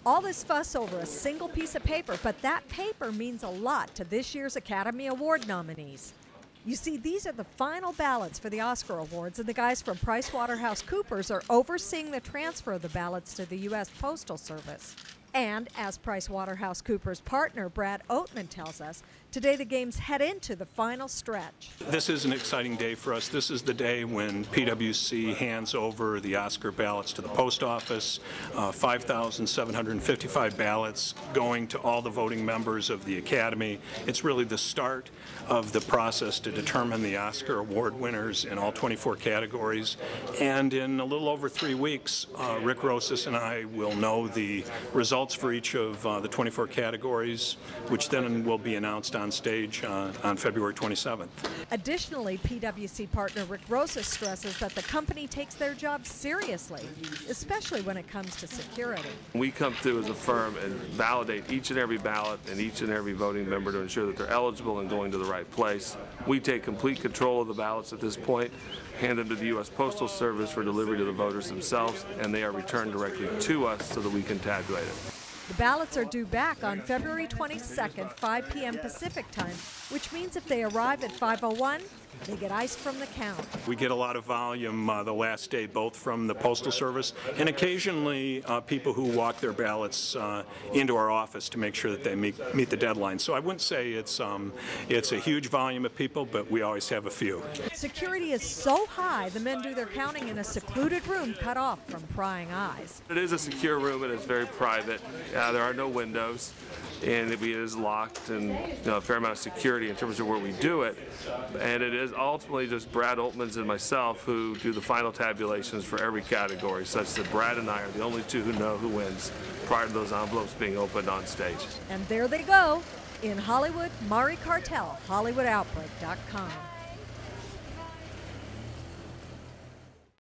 All this fuss over a single piece of paper, but that paper means a lot to this year's Academy Award nominees. You see, these are the final ballots for the Oscar Awards, and the guys from PricewaterhouseCoopers are overseeing the transfer of the ballots to the U.S. Postal Service. And as PricewaterhouseCoopers partner Brad Oltmanns tells us, today the games head into the final stretch. This is an exciting day for us. This is the day when PwC hands over the Oscar ballots to the post office, 5,755 ballots going to all the voting members of the Academy. It's really the start of the process to determine the Oscar Award winners in all 24 categories. And in a little over 3 weeks, Rick Rosas and I will know the results for each of the 24 categories, which then will be announced on stage on February 27th. Additionally, PwC partner Rick Rosas stresses that the company takes their job seriously, especially when it comes to security. We come through as a firm and validate each and every ballot and each and every voting member to ensure that they're eligible and going to the right place. We take complete control of the ballots at this point, hand them to the U.S. Postal Service for delivery to the voters themselves, and they are returned directly to us so that we can tabulate it. The ballots are due back on February 22nd, 5 p.m. Pacific time, which means if they arrive at 5:01, they get iced from the count. We get a lot of volume the last day, both from the Postal Service and occasionally people who walk their ballots into our office to make sure that they meet the deadline. So I wouldn't say it's a huge volume of people, but we always have a few. Security is so high, the men do their counting in a secluded room cut off from prying eyes. It is a secure room and it's very private. There are no windows, and it is locked, and a fair amount of security in terms of where we do it. And it is ultimately just Brad Oltmanns and myself who do the final tabulations for every category, such that Brad and I are the only two who know who wins prior to those envelopes being opened on stage. And there they go. In Hollywood, Mari Cartel, HollywoodOutbreak.com.